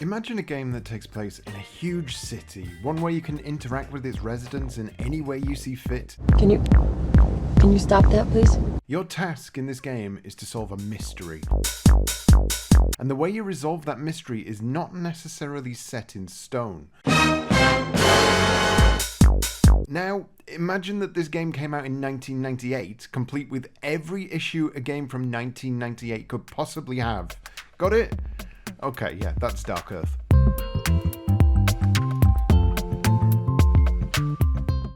Imagine a game that takes place in a huge city, one where you can interact with its residents in any way you see fit. Can you stop that, please? Your task in this game is to solve a mystery. And the way you resolve that mystery is not necessarily set in stone. Now, imagine that this game came out in 1998, complete with every issue a game from 1998 could possibly have. Got it? Okay, yeah, that's Dark Earth.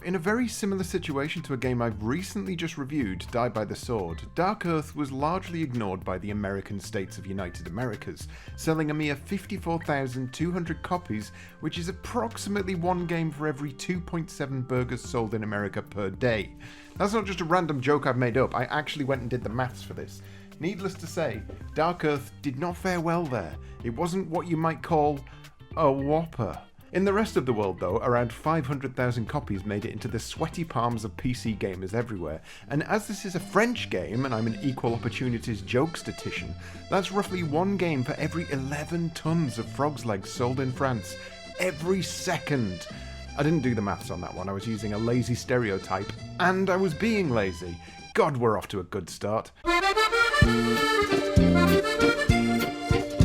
In a very similar situation to a game I've recently just reviewed, Die by the Sword, Dark Earth was largely ignored by the American states of United Americas, selling a mere 54,200 copies, which is approximately one game for every 2.7 burgers sold in America per day. That's not just a random joke I've made up, I actually went and did the maths for this. Needless to say, Dark Earth did not fare well there. It wasn't what you might call a whopper. In the rest of the world though, around 500,000 copies made it into the sweaty palms of PC gamers everywhere, and as this is a French game and I'm an equal opportunities joke statistician, that's roughly one game for every 11 tons of frog's legs sold in France, every second. I didn't do the maths on that one, I was using a lazy stereotype, and I was being lazy. God, we're off to a good start.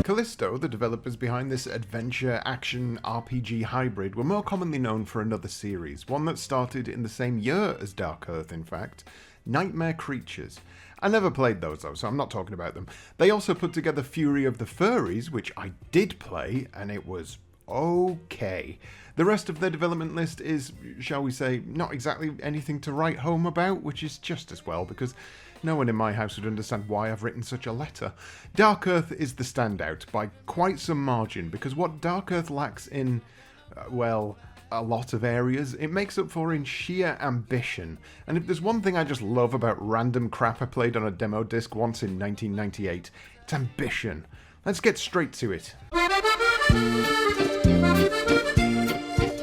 Kalisto, the developers behind this adventure-action RPG hybrid, were more commonly known for another series, one that started in the same year as Dark Earth, in fact, Nightmare Creatures. I never played those though, so I'm not talking about them. They also put together Fury of the Furries, which I did play, and it was okay. The rest of their development list is, shall we say, not exactly anything to write home about, which is just as well, because no one in my house would understand why I've written such a letter. Dark Earth is the standout by quite some margin, because what Dark Earth lacks in, well, a lot of areas, it makes up for in sheer ambition. And if there's one thing I just love about random crap I played on a demo disc once in 1998, it's ambition. Let's get straight to it.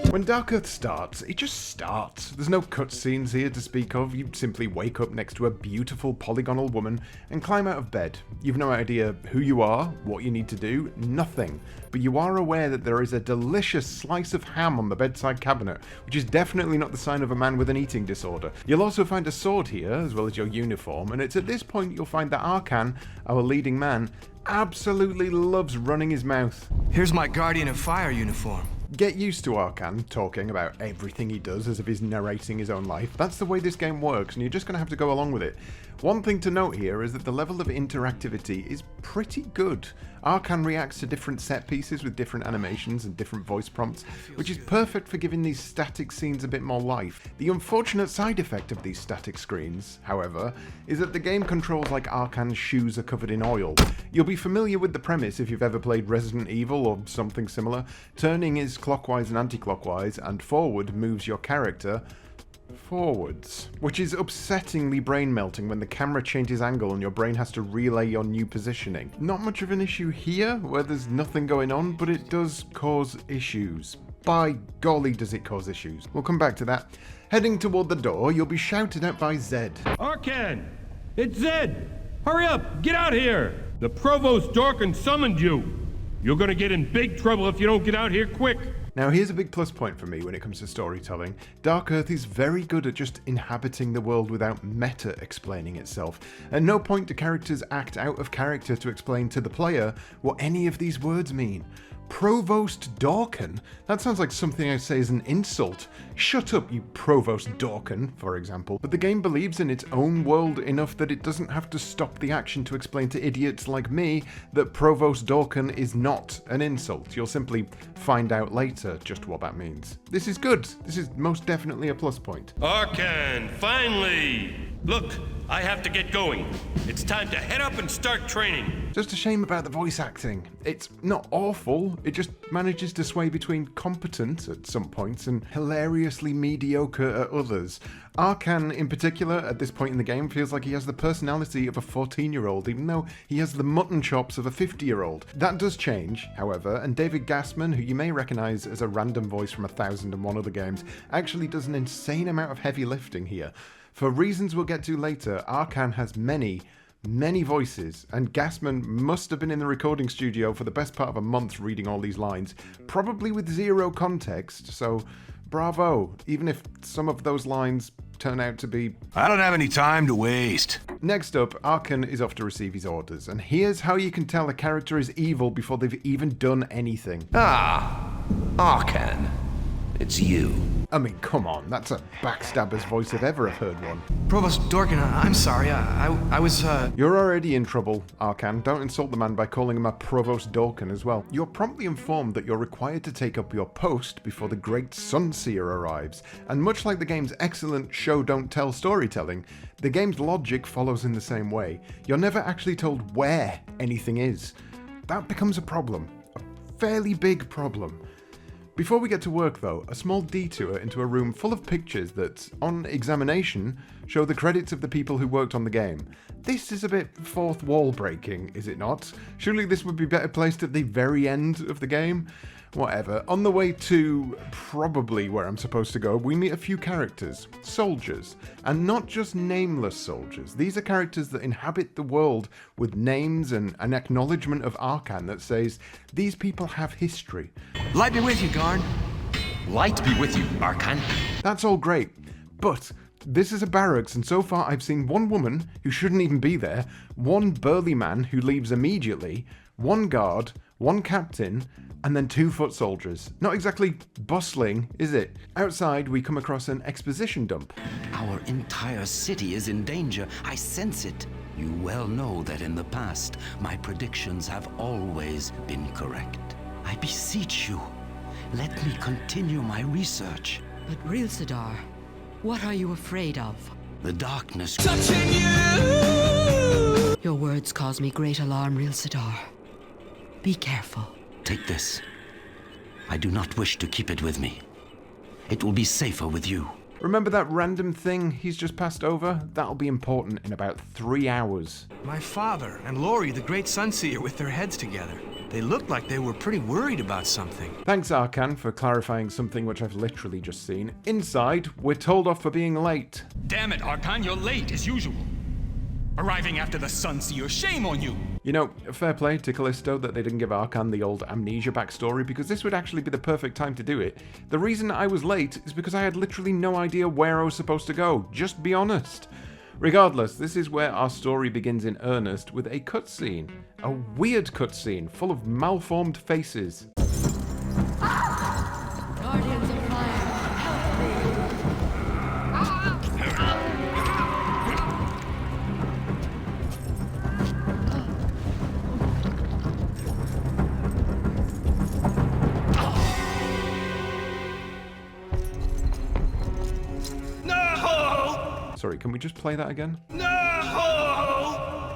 When Dark Earth starts, it just starts. There's no cutscenes here to speak of. You simply wake up next to a beautiful polygonal woman and climb out of bed. You've no idea who you are, what you need to do, nothing. But you are aware that there is a delicious slice of ham on the bedside cabinet, which is definitely not the sign of a man with an eating disorder. You'll also find a sword here, as well as your uniform, and it's at this point you'll find that Arkan, our leading man, absolutely loves running his mouth. Here's my Guardian of Fire uniform. Get used to Arkan talking about everything he does as if he's narrating his own life. That's the way this game works, and you're just going to have to go along with it. One thing to note here is that the level of interactivity is pretty good. Arkan reacts to different set pieces with different animations and different voice prompts, which is perfect for giving these static scenes a bit more life. The unfortunate side effect of these static screens, however, is that the game controls like Arkan's shoes are covered in oil. You'll be familiar with the premise if you've ever played Resident Evil or something similar. Turning is clockwise and anti-clockwise, and forward moves your character forwards, which is upsettingly brain-melting when the camera changes angle and your brain has to relay your new positioning. Not much of an issue here, where there's nothing going on, but it does cause issues. By golly does it cause issues. We'll come back to that. Heading toward the door, you'll be shouted at by Zed. Arkan! It's Zed! Hurry up! Get out here! The Provost Dorkin summoned you! You're gonna get in big trouble if you don't get out here quick! Now here's a big plus point for me when it comes to storytelling. Dark Earth is very good at just inhabiting the world without meta explaining itself. At no point do characters act out of character to explain to the player what any of these words mean. Provost Dorkin? That sounds like something I'd say is an insult. Shut up, you Provost Dorkin, for example. But the game believes in its own world enough that it doesn't have to stop the action to explain to idiots like me that Provost Dorkin is not an insult. You'll simply find out later just what that means. This is good. This is most definitely a plus point. Arkan, finally! Look, I have to get going. It's time to head up and start training. Just a shame about the voice acting. It's not awful, it just manages to sway between competent at some points and hilariously mediocre at others. Arkan, in particular, at this point in the game, feels like he has the personality of a 14-year-old, even though he has the mutton chops of a 50-year-old. That does change, however, and David Gassman, who you may recognise as a random voice from 1001 other games, actually does an insane amount of heavy lifting here. For reasons we'll get to later, Arkan has many Many voices, and Gassman must have been in the recording studio for the best part of a month reading all these lines, probably with zero context, so bravo, even if some of those lines turn out to be... I don't have any time to waste. Next up, Arkan is off to receive his orders, and here's how you can tell a character is evil before they've even done anything. Ah, Arkan. It's you. I mean, come on, that's a backstabber's voice if ever I've heard one. Provost Dorkin, I'm sorry. I was, You're already in trouble, Arkan. Don't insult the man by calling him a Provost Dorkin as well. You're promptly informed that you're required to take up your post before the great Sunseer arrives. And much like the game's excellent show-don't-tell storytelling, the game's logic follows in the same way. You're never actually told where anything is. That becomes a problem. A fairly big problem. Before we get to work though, a small detour into a room full of pictures that, on examination, show the credits of the people who worked on the game. This is a bit fourth wall breaking, is it not? Surely this would be better placed at the very end of the game? Whatever. On the way to probably where I'm supposed to go, we meet a few characters. Soldiers. And not just nameless soldiers. These are characters that inhabit the world with names and an acknowledgement of Arkan that says, these people have history. light me with you, guard. Light be with you, Arkan. That's all great, but this is a barracks, and so far I've seen one woman who shouldn't even be there, one burly man who leaves immediately, one guard, one captain, and then 2 foot soldiers. Not exactly bustling, is it? Outside, we come across an exposition dump. Our entire city is in danger. I sense it. You well know that in the past, my predictions have always been correct. I beseech you, let me continue my research. But Rilsadar, what are you afraid of? The darkness... Touching you! Your words cause me great alarm, Rilsadar. Be careful. Take this. I do not wish to keep it with me. It will be safer with you. Remember that random thing he's just passed over? That'll be important in about 3 hours. My father and Lori, the great Sunseer, with their heads together. They looked like they were pretty worried about something. Thanks, Arkan, for clarifying something which I've literally just seen. Inside, we're told off for being late. Damn it, Arkan, you're late as usual. Arriving after the Sunseer, shame on you! You know, fair play to Kalisto that they didn't give Arkan the old amnesia backstory, because this would actually be the perfect time to do it. The reason I was late is because I had literally no idea where I was supposed to go, just be honest. Regardless, this is where our story begins in earnest with a cutscene. A weird cutscene full of malformed faces. Guardians of Fire, help me! No! Sorry, can we just play that again? No!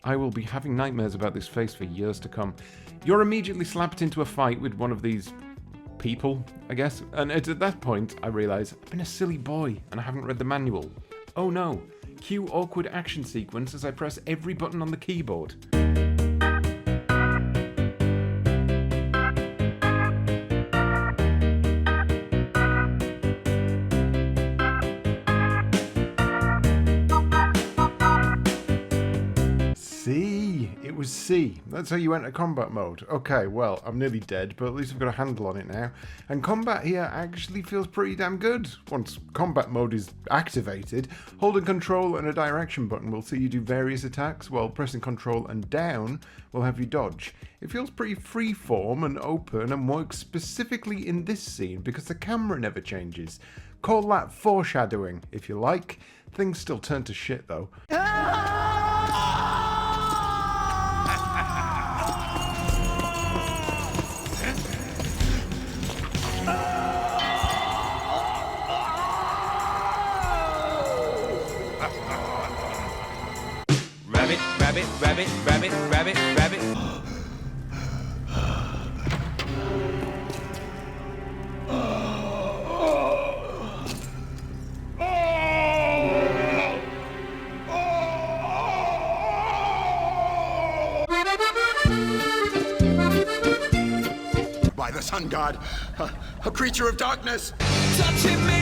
I will be having nightmares about this face for years to come. You're immediately slapped into a fight with one of these people, I guess. And it's at that point I realise I've been a silly boy and I haven't read the manual. Oh no. Cue awkward action sequence as I press every button on the keyboard. It was C. That's how you enter combat mode. Okay, well, I'm nearly dead, but at least I've got a handle on it now. And combat here actually feels pretty damn good. Once combat mode is activated, holding control and a direction button will see you do various attacks, while pressing control and down will have you dodge. It feels pretty freeform and open and works specifically in this scene because the camera never changes. Call that foreshadowing, if you like. Things still turn to shit, though. Rabbit, rabbit, rabbit, rabbit, rabbit, rabbit. By the sun god, a creature of darkness. Touching me!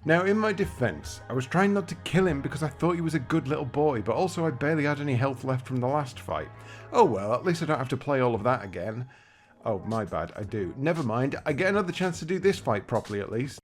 Now, in my defense, I was trying not to kill him because I thought he was a good little boy, but also I barely had any health left from the last fight. Oh well, at least I don't have to play all of that again. Oh, my bad, I do. Never mind, I get another chance to do this fight properly at least.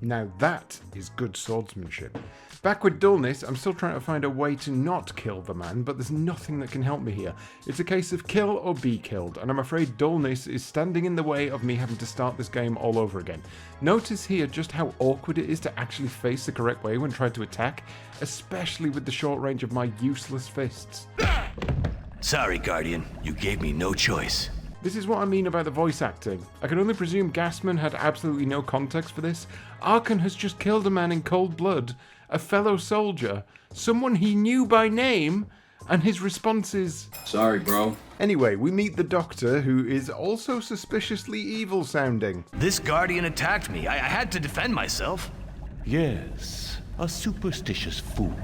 Now that is good swordsmanship. Back with dullness, I'm still trying to find a way to not kill the man, but there's nothing that can help me here. It's a case of kill or be killed, and I'm afraid dullness is standing in the way of me having to start this game all over again. Notice here just how awkward it is to actually face the correct way when trying to attack, especially with the short range of my useless fists. Sorry, Guardian. You gave me no choice. This is what I mean about the voice acting. I can only presume Gassman had absolutely no context for this. Arkan has just killed a man in cold blood, a fellow soldier, someone he knew by name, and his response is, "Sorry, bro." Anyway, we meet the Doctor, who is also suspiciously evil sounding. This Guardian attacked me. I had to defend myself. Yes, a superstitious fool.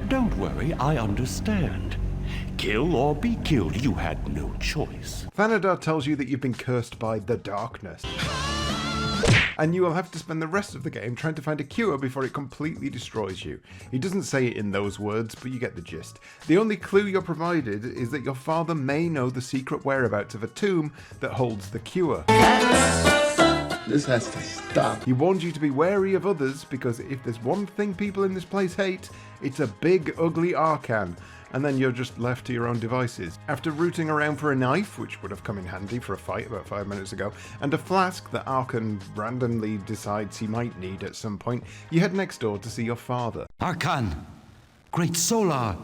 Don't worry, I understand. Kill or be killed, you had no choice. Thanadar tells you that you've been cursed by the darkness. And you will have to spend the rest of the game trying to find a cure before it completely destroys you. He doesn't say it in those words, but you get the gist. The only clue you're provided is that your father may know the secret whereabouts of a tomb that holds the cure. This has to stop. He warned you to be wary of others, because if there's one thing people in this place hate, it's a big, ugly Arkan. And then you're just left to your own devices. After rooting around for a knife, which would have come in handy for a fight about 5 minutes ago, and a flask that Arkan randomly decides he might need at some point, you head next door to see your father. Arkan, Great Solar,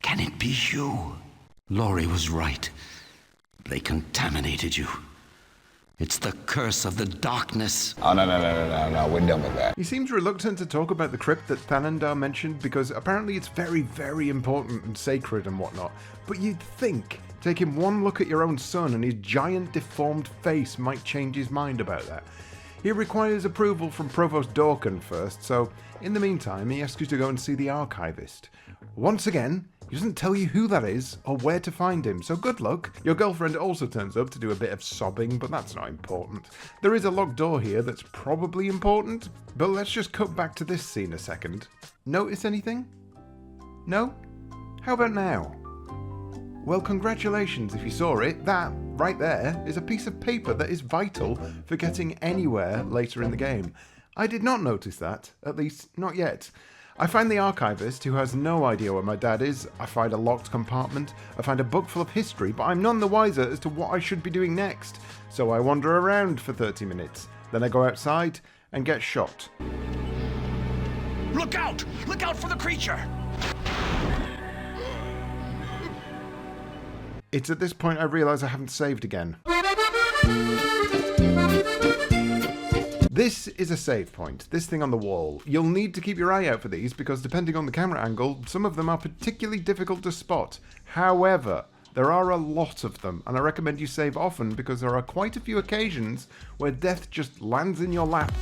can it be you? Laurie was right. They contaminated you. It's the curse of the darkness. Oh, no, we're done with that. He seems reluctant to talk about the crypt that Thanandar mentioned because apparently it's very, very important and sacred and whatnot. But you'd think taking one look at your own son and his giant deformed face might change his mind about that. He requires approval from Provost Dorkin first, so in the meantime he asks you to go and see the archivist. Once again, he doesn't tell you who that is or where to find him, so good luck. Your girlfriend also turns up to do a bit of sobbing, but that's not important. There is a locked door here that's probably important, but let's just cut back to this scene a second. Notice anything? No? How about now? Well, congratulations if you saw it. That, right there, is a piece of paper that is vital for getting anywhere later in the game. I did not notice that, at least not yet. I find the archivist, who has no idea where my dad is. I find a locked compartment. I find a book full of history, but I'm none the wiser as to what I should be doing next. So I wander around for 30 minutes. Then I go outside and get shot. Look out! Look out for the creature! It's at this point I realise I haven't saved again. This is a save point, this thing on the wall. You'll need to keep your eye out for these because depending on the camera angle, some of them are particularly difficult to spot. However, there are a lot of them, and I recommend you save often because there are quite a few occasions where death just lands in your lap.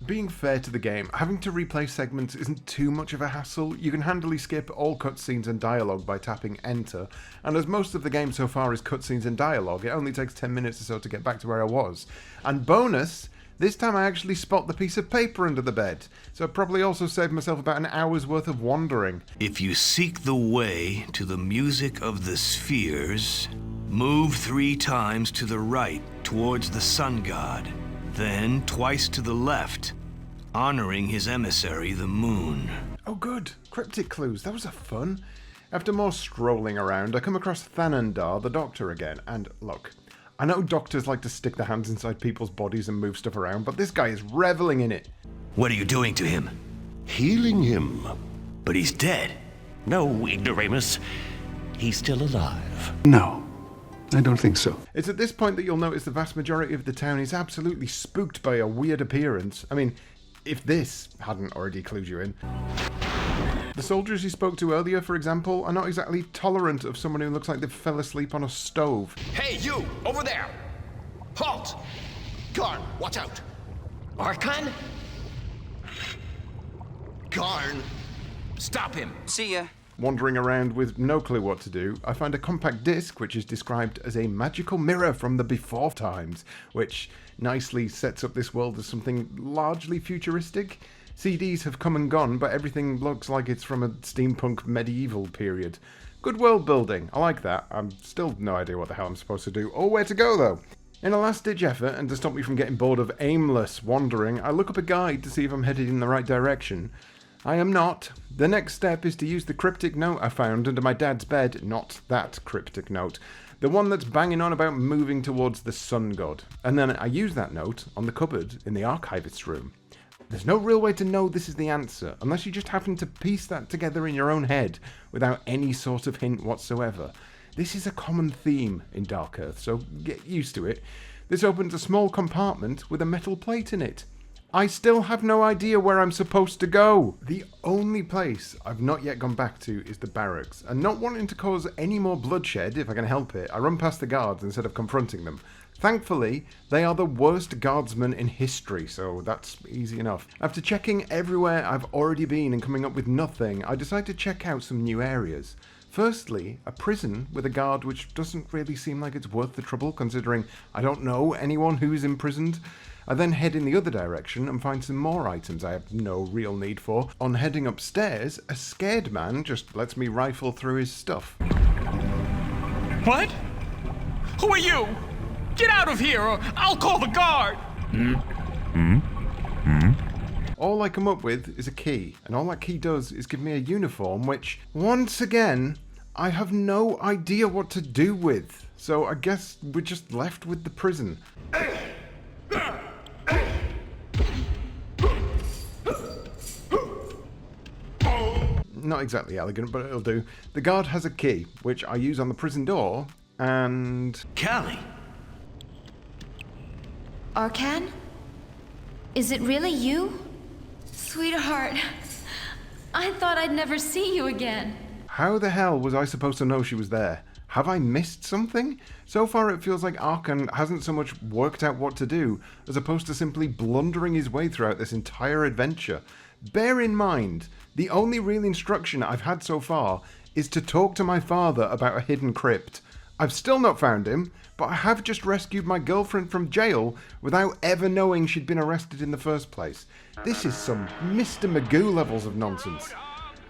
Being fair to the game, having to replay segments isn't too much of a hassle. You can handily skip all cutscenes and dialogue by tapping enter, and as most of the game so far is cutscenes and dialogue, it only takes 10 minutes or so to get back to where I was. And bonus, this time I actually spot the piece of paper under the bed, so I probably also saved myself about an hour's worth of wandering. If you seek the way to the music of the spheres, move 3 times to the right towards the sun god, then twice to the left, honoring his emissary, the moon. Oh good, cryptic clues, that was a fun. After more strolling around, I come across Thanandar, the Doctor again, and look, I know doctors like to stick their hands inside people's bodies and move stuff around, but this guy is reveling in it. What are you doing to him? Healing him. But he's dead. No, ignoramus. He's still alive. No, I don't think so. It's at this point that you'll notice the vast majority of the town is absolutely spooked by a weird appearance. I mean, if this hadn't already clued you in. The soldiers you spoke to earlier, for example, are not exactly tolerant of someone who looks like they fell asleep on a stove. Hey, you! Over there! Halt! Garn, watch out! Arkan? Garn! Stop him! See ya. Wandering around with no clue what to do, I find a compact disc which is described as a magical mirror from the before times, which nicely sets up this world as something largely futuristic. CDs have come and gone, but everything looks like it's from a steampunk medieval period. Good world building, I like that. I'm still no idea what the hell I'm supposed to do, or where to go though. In a last-ditch effort, and to stop me from getting bored of aimless wandering, I look up a guide to see if I'm headed in the right direction. I am not. The next step is to use the cryptic note I found under my dad's bed, not that cryptic note, the one that's banging on about moving towards the sun god, and then I use that note on the cupboard in the archivist's room. There's no real way to know this is the answer, unless you just happen to piece that together in your own head, without any sort of hint whatsoever. This is a common theme in Dark Earth, so get used to it. This opens a small compartment with a metal plate in it. I still have no idea where I'm supposed to go. The only place I've not yet gone back to is the barracks, and not wanting to cause any more bloodshed if I can help it, I run past the guards instead of confronting them. Thankfully, they are the worst guardsmen in history, so that's easy enough. After checking everywhere I've already been and coming up with nothing, I decide to check out some new areas. Firstly, a prison with a guard which doesn't really seem like it's worth the trouble, considering I don't know anyone who's imprisoned. I then head in the other direction and find some more items I have no real need for. On heading upstairs, a scared man just lets me rifle through his stuff. What? Who are you? Get out of here or I'll call the guard! All I come up with is a key, and all that key does is give me a uniform which, once again, I have no idea what to do with. So I guess we're just left with the prison. Not exactly elegant, but it'll do. The guard has a key, which I use on the prison door, and... Callie! Arcan? Is it really you? Sweetheart, I thought I'd never see you again. How the hell was I supposed to know she was there? Have I missed something? So far it feels like Arcan hasn't so much worked out what to do, as opposed to simply blundering his way throughout this entire adventure. Bear in mind, the only real instruction I've had so far is to talk to my father about a hidden crypt. I've still not found him, but I have just rescued my girlfriend from jail without ever knowing she'd been arrested in the first place. This is some Mr. Magoo levels of nonsense.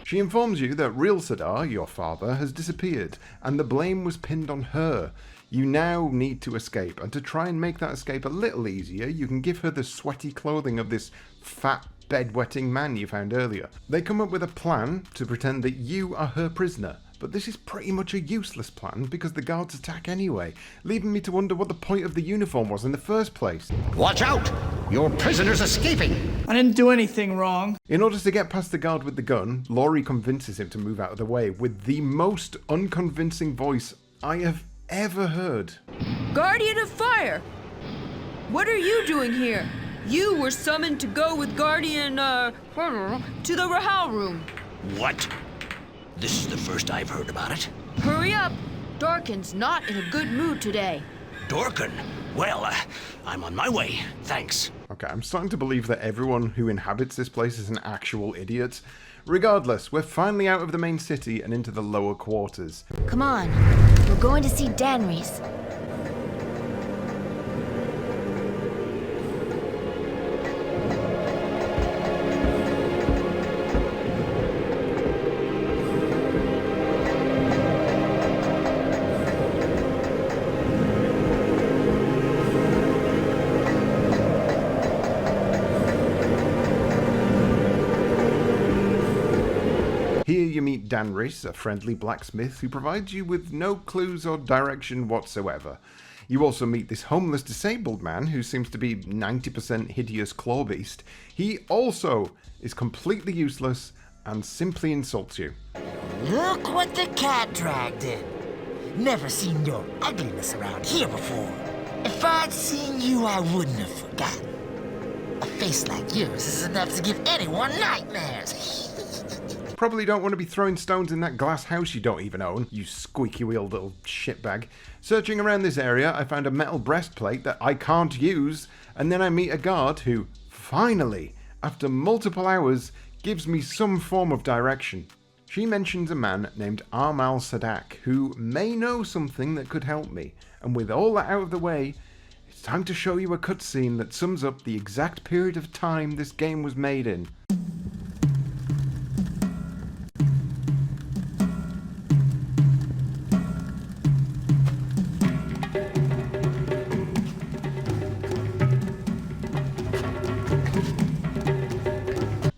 She informs you that real Sadar, your father, has disappeared, and the blame was pinned on her. You now need to escape, and to try and make that escape a little easier, you can give her the sweaty clothing of this fat, bedwetting man you found earlier. They come up with a plan to pretend that you are her prisoner, but this is pretty much a useless plan because the guards attack anyway, leaving me to wonder what the point of the uniform was in the first place. Watch out! Your prisoner's escaping! I didn't do anything wrong. In order to get past the guard with the gun, Laurie convinces him to move out of the way with the most unconvincing voice I have ever heard. Guardian of Fire! What are you doing here? You were summoned to go with Guardian, to the Rahal room. What? This is the first I've heard about it. Hurry up! Dorkin's not in a good mood today. Dorkin? Well, I'm on my way. Thanks. Okay, I'm starting to believe that everyone who inhabits this place is an actual idiot. Regardless, we're finally out of the main city and into the lower quarters. Come on, we're going to see Danry's. Here you meet Danrys, a friendly blacksmith who provides you with no clues or direction whatsoever. You also meet this homeless disabled man who seems to be 90% hideous clawbeast. He also is completely useless and simply insults you. Look what the cat dragged in. Never seen your ugliness around here before. If I'd seen you, I wouldn't have forgotten. A face like yours is enough to give anyone nightmares. Probably don't want to be throwing stones in that glass house you don't even own, you squeaky-wheeled little shitbag. Searching around this area, I found a metal breastplate that I can't use, and then I meet a guard who, finally, after multiple hours, gives me some form of direction. She mentions a man named Armal Sadak who may know something that could help me, and with all that out of the way, it's time to show you a cutscene that sums up the exact period of time this game was made in.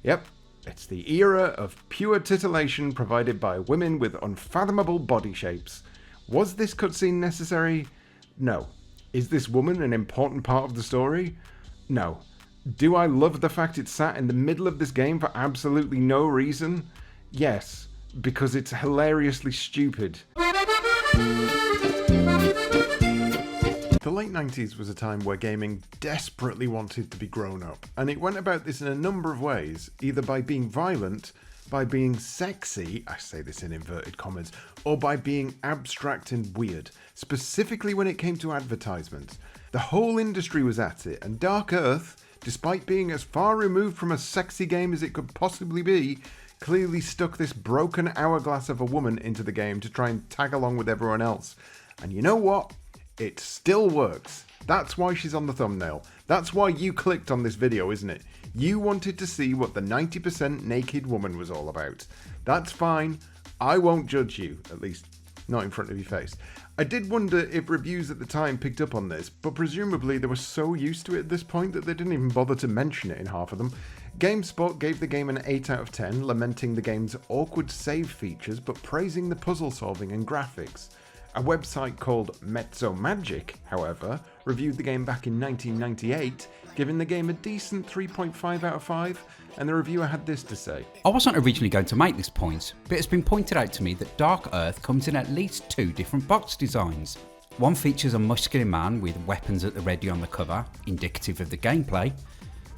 Yep, it's the era of pure titillation provided by women with unfathomable body shapes. Was this cutscene necessary? No. Is this woman an important part of the story? No. Do I love the fact it sat in the middle of this game for absolutely no reason? Yes, because it's hilariously stupid. The late 90s was a time where gaming desperately wanted to be grown up, and it went about this in a number of ways, either by being violent, by being sexy, I say this in inverted commas, or by being abstract and weird, specifically when it came to advertisements. The whole industry was at it, and Dark Earth, despite being as far removed from a sexy game as it could possibly be, clearly stuck this broken hourglass of a woman into the game to try and tag along with everyone else. And you know what? It still works. That's why she's on the thumbnail. That's why you clicked on this video, isn't it? You wanted to see what the 90% naked woman was all about. That's fine. I won't judge you, at least not in front of your face. I did wonder if reviews at the time picked up on this, but presumably they were so used to it at this point that they didn't even bother to mention it in half of them. GameSpot gave the game an 8 out of 10, lamenting the game's awkward save features but praising the puzzle solving and graphics. A website called Mezzo Magic, however, reviewed the game back in 1998, giving the game a decent 3.5 out of 5, and the reviewer had this to say. I wasn't originally going to make this point, but it's been pointed out to me that Dark Earth comes in at least 2 different box designs. One features a muscular man with weapons at the ready on the cover, indicative of the gameplay.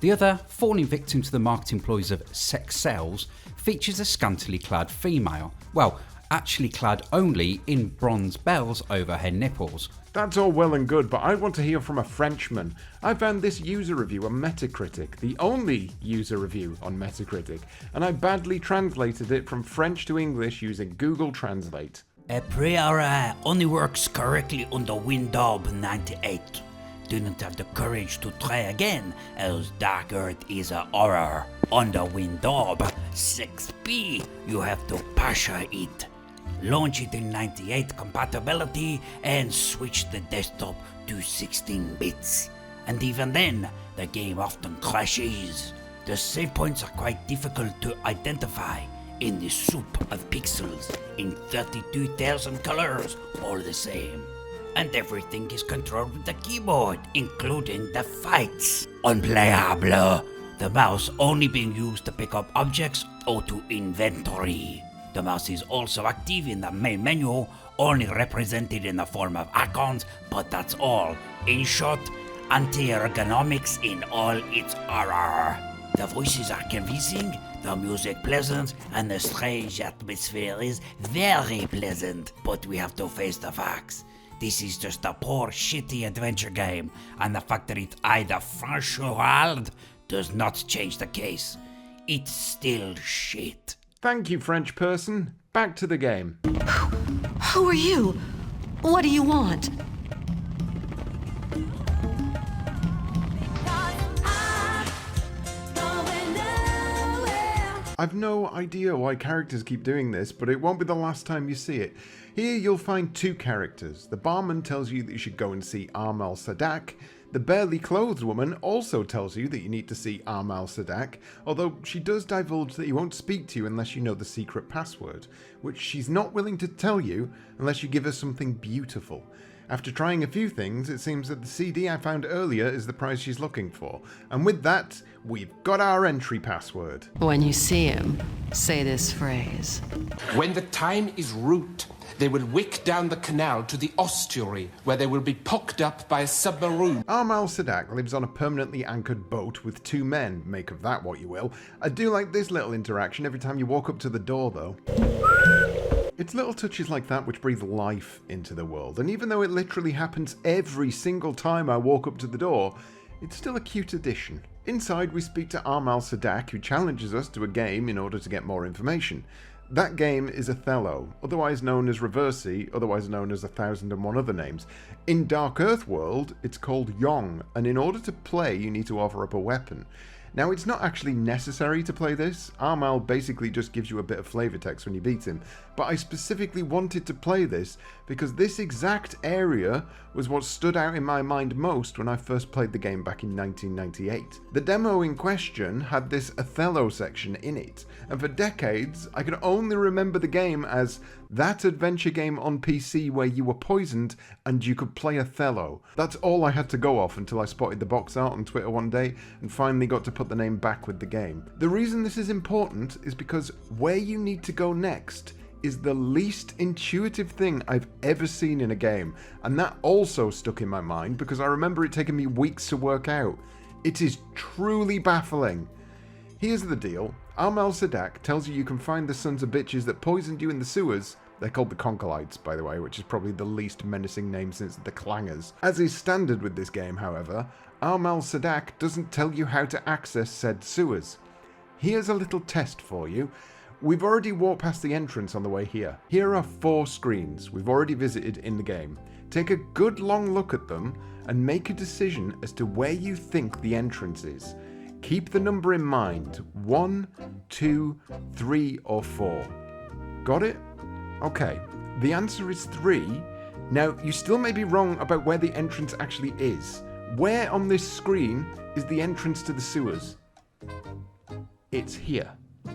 The other, falling victim to the marketing ploys of sex sells, features a scantily clad female. Well, actually clad only in bronze bells over her nipples. That's all well and good, but I want to hear from a Frenchman. I found this user review on Metacritic, the only user review on Metacritic, and I badly translated it from French to English using Google Translate. A prayer only works correctly on the Windows 98. Didn't have the courage to try again, as Dark Earth is a horror. On the Windows 6P, you have to pasha it. Launch it in 98 compatibility and switch the desktop to 16 bits. And even then, the game often crashes. The save points are quite difficult to identify in the soup of pixels in 32,000 colors, all the same. And everything is controlled with the keyboard, including the fights. Unplayable. The mouse only being used to pick up objects or to inventory. The mouse is also active in the main menu, only represented in the form of icons, but that's all. In short, anti-ergonomics in all its horror. The voices are convincing, the music pleasant, and the strange atmosphere is very pleasant. But we have to face the facts. This is just a poor, shitty adventure game, and the fact that it's either French or hard does not change the case. It's still shit. Thank you, French person. Back to the game. Who are you? What do you want? I've no idea why characters keep doing this, but it won't be the last time you see it. Here you'll find 2 characters. The barman tells you that you should go and see Armal Sadak. The barely clothed woman also tells you that you need to see Armal Sadak, although she does divulge that he won't speak to you unless you know the secret password, which she's not willing to tell you unless you give her something beautiful. After trying a few things, it seems that the CD I found earlier is the prize she's looking for, and with that, we've got our entry password. When you see him, say this phrase. When the time is root, they will wick down the canal to the ossuary, where they will be pocked up by a submarine. Armal Sadak lives on a permanently anchored boat with 2 men, make of that what you will. I do like this little interaction every time you walk up to the door though. It's little touches like that which breathe life into the world, and even though it literally happens every single time I walk up to the door, it's still a cute addition. Inside we speak to Armal Sadak, who challenges us to a game in order to get more information. That game is Othello, otherwise known as Reversi, otherwise known as 1001 other names. In Dark Earth world, it's called Yong, and in order to play, you need to offer up a weapon. Now, it's not actually necessary to play this. Armal basically just gives you a bit of flavor text when you beat him, but I specifically wanted to play this because this exact area was what stood out in my mind most when I first played the game back in 1998. The demo in question had this Othello section in it, and for decades I could only remember the game as that adventure game on PC where you were poisoned and you could play Othello. That's all I had to go off until I spotted the box art on Twitter one day and finally got to put the name back with the game. The reason this is important is because where you need to go next is the least intuitive thing I've ever seen in a game, and that also stuck in my mind because I remember it taking me weeks to work out. It is truly baffling. Here's the deal. Armal Sadak tells you can find the sons of bitches that poisoned you in the sewers. They're called the Concholites, by the way, which is probably the least menacing name since the Clangers. As is standard with this game, however, Armal Sadak doesn't tell you how to access said sewers. Here's a little test for you. We've already walked past the entrance on the way here. Here are 4 screens we've already visited in the game. Take a good long look at them and make a decision as to where you think the entrance is. Keep the number in mind, 1, 2, 3 or 4. Got it? Okay, the answer is 3. Now, you still may be wrong about where the entrance actually is. Where on this screen is the entrance to the sewers? It's here.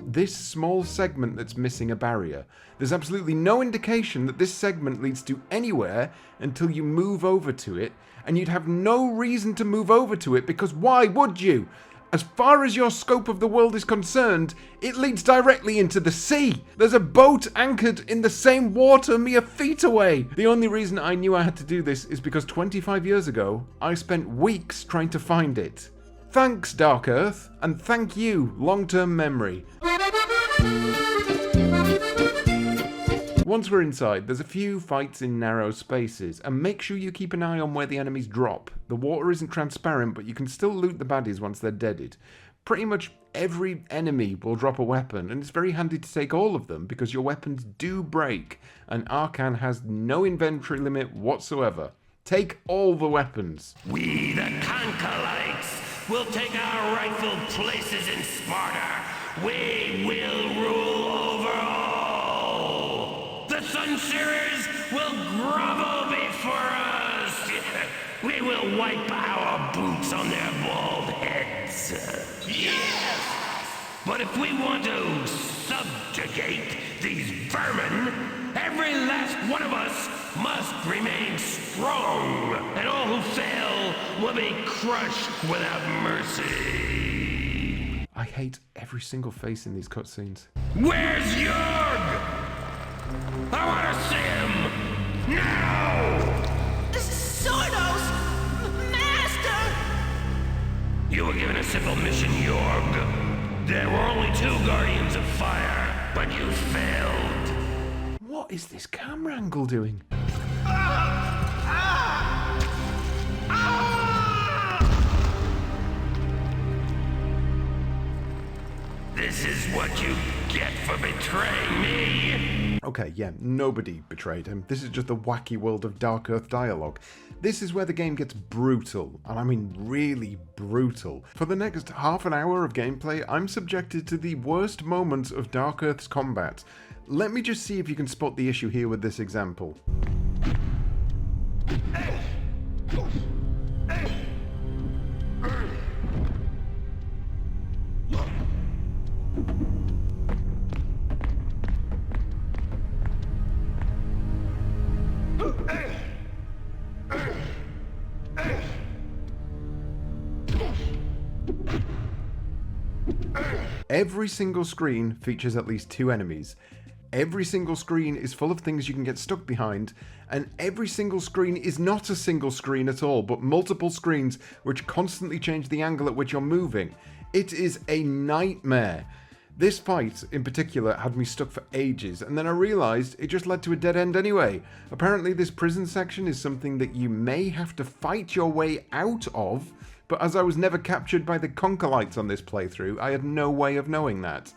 This small segment that's missing a barrier. There's absolutely no indication that this segment leads to anywhere until you move over to it, and you'd have no reason to move over to it because why would you? As far as your scope of the world is concerned, it leads directly into the sea. There's a boat anchored in the same water mere feet away. The only reason I knew I had to do this is because 25 years ago, I spent weeks trying to find it. Thanks, Dark Earth, and thank you, long-term memory. Once we're inside, there's a few fights in narrow spaces, and make sure you keep an eye on where the enemies drop. The water isn't transparent, but you can still loot the baddies once they're deaded. Pretty much every enemy will drop a weapon, and it's very handy to take all of them because your weapons do break, and Arcan has no inventory limit whatsoever. Take all the weapons. We, the Concholites, will take our rightful places in Sparta. We will rule over all. The Sunseerers will grovel before us. We will wipe our boots on their bald heads. Yes! But if we want to subjugate these vermin, every last one of us must remain strong, and all who fail will be crushed without mercy. I hate every single face in these cutscenes. Where's Jorg? I want to see him now! Sordos! Master! You were given a simple mission, Jorg. There were only 2 Guardians of Fire, but you failed. What is this camera angle doing? This is what you get for betraying me. Okay, yeah, nobody betrayed him. This is just the wacky world of Dark Earth dialogue. This is where the game gets brutal, and I mean really brutal. For the next half an hour of gameplay, I'm subjected to the worst moments of Dark Earth's combat. Let me just see if you can spot the issue here with this example. Every single screen features at least 2 enemies. Every single screen is full of things you can get stuck behind, and every single screen is not a single screen at all, but multiple screens which constantly change the angle at which you're moving. It is a nightmare. This fight, in particular, had me stuck for ages, and then I realised it just led to a dead end anyway. Apparently this prison section is something that you may have to fight your way out of, but as I was never captured by the Concholites on this playthrough, I had no way of knowing that.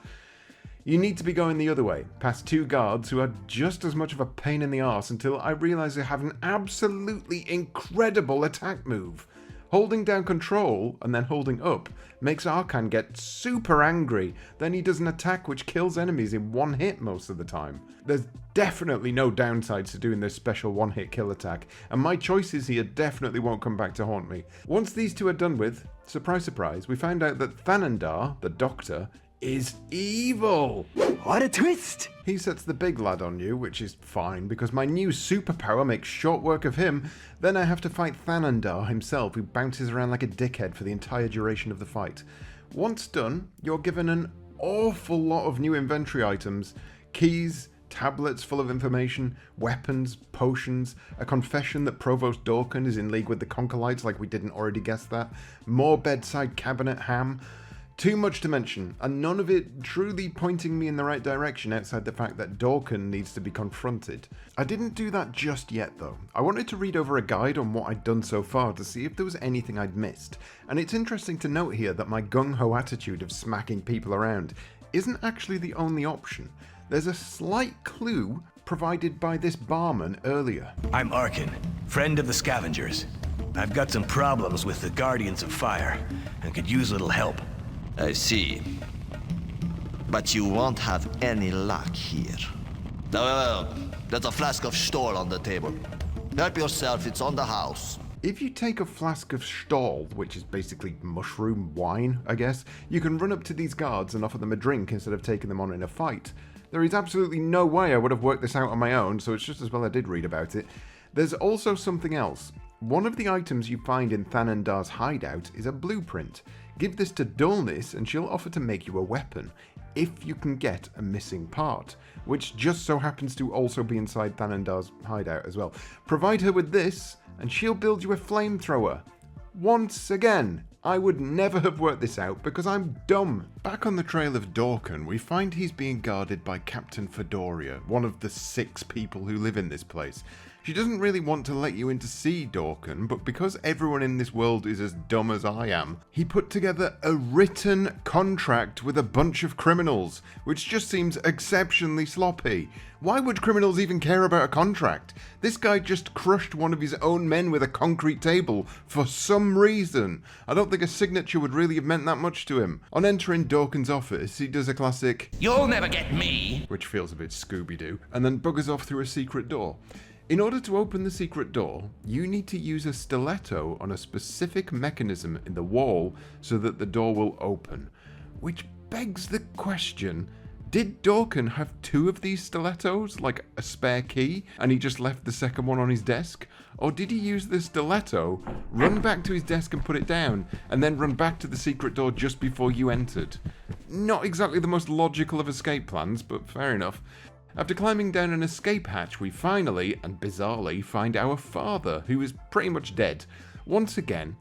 You need to be going the other way, past two guards who are just as much of a pain in the arse until I realise they have an absolutely incredible attack move. Holding down control and then holding up makes Arkan get super angry, then he does an attack which kills enemies in one hit most of the time. There's definitely no downsides to doing this special one-hit kill attack, and my choices here definitely won't come back to haunt me. Once these two are done with, surprise surprise, we find out that Thanandar, the Doctor, is evil! What a twist! He sets the big lad on you, which is fine, because my new superpower makes short work of him. Then I have to fight Thanandar himself, who bounces around like a dickhead for the entire duration of the fight. Once done, you're given an awful lot of new inventory items, keys, tablets full of information, weapons, potions, a confession that Provost Dorkin is in league with the Concholites like we didn't already guess that, more bedside cabinet ham. Too much to mention, and none of it truly pointing me in the right direction outside the fact that Dorkin needs to be confronted. I didn't do that just yet though. I wanted to read over a guide on what I'd done so far to see if there was anything I'd missed, and it's interesting to note here that my gung-ho attitude of smacking people around isn't actually the only option. There's a slight clue provided by this barman earlier. I'm Arkan, friend of the Scavengers. I've got some problems with the Guardians of Fire, and could use a little help. I see. But you won't have any luck here. Well, there's a flask of Stoll on the table. Help yourself, it's on the house. If you take a flask of Stoll, which is basically mushroom wine, I guess, you can run up to these guards and offer them a drink instead of taking them on in a fight. There is absolutely no way I would have worked this out on my own, so it's just as well I did read about it. There's also something else. One of the items you find in Thanandar's hideout is a blueprint. Give this to Dullness and she'll offer to make you a weapon, if you can get a missing part, which just so happens to also be inside Thanandar's hideout as well. Provide her with this and she'll build you a flamethrower. Once again, I would never have worked this out because I'm dumb. Back on the trail of Dorkin, we find he's being guarded by Captain Fedoria, one of the 6 people who live in this place. She doesn't really want to let you in to see Dorkin, but because everyone in this world is as dumb as I am, he put together a written contract with a bunch of criminals, which just seems exceptionally sloppy. Why would criminals even care about a contract? This guy just crushed one of his own men with a concrete table for some reason. I don't think a signature would really have meant that much to him. On entering Dorkin's office, he does a classic "You'll never get me," which feels a bit Scooby-Doo, and then buggers off through a secret door. In order to open the secret door, you need to use a stiletto on a specific mechanism in the wall so that the door will open. Which begs the question, did Dorkin have 2 of these stilettos, like a spare key, and he just left the second one on his desk? Or did he use the stiletto, run back to his desk and put it down, and then run back to the secret door just before you entered? Not exactly the most logical of escape plans, but fair enough. After climbing down an escape hatch, we finally, and bizarrely, find our father, who is pretty much dead. Once again,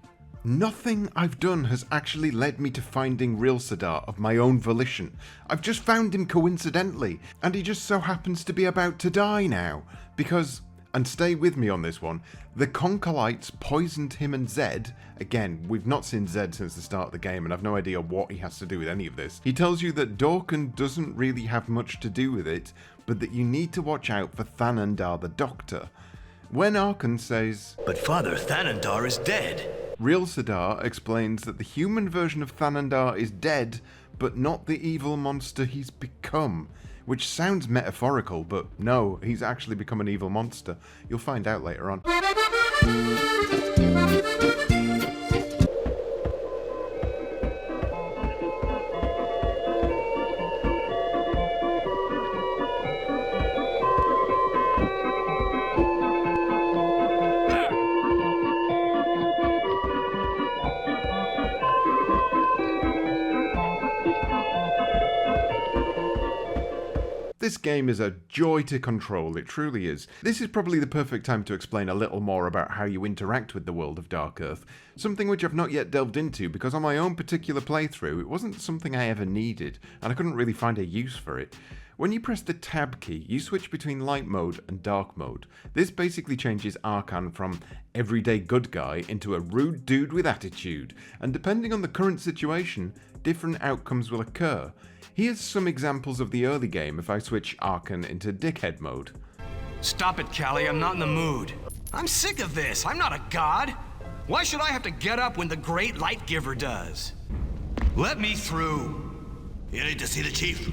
nothing I've done has actually led me to finding Real Sadar of my own volition. I've just found him coincidentally, and he just so happens to be about to die now. Because, and stay with me on this one, the Concholites poisoned him and Zed. Again, we've not seen Zed since the start of the game, and I've no idea what he has to do with any of this. He tells you that Dorkin doesn't really have much to do with it, but that you need to watch out for Thanandar the Doctor. When Arkan says, "But Father, Thanandar is dead," Real Sadar explains that the human version of Thanandar is dead, but not the evil monster he's become. Which sounds metaphorical, but no, he's actually become an evil monster. You'll find out later on. This game is a joy to control, it truly is. This is probably the perfect time to explain a little more about how you interact with the world of Dark Earth, something which I've not yet delved into because on my own particular playthrough it wasn't something I ever needed and I couldn't really find a use for it. When you press the tab key, you switch between light mode and dark mode. This basically changes Arkan from everyday good guy into a rude dude with attitude, and depending on the current situation, different outcomes will occur. Here's some examples of the early game if I switch Arkan into dickhead mode. Stop it, Callie, I'm not in the mood. I'm sick of this, I'm not a god. Why should I have to get up when the great light giver does? Let me through. You need to see the chief.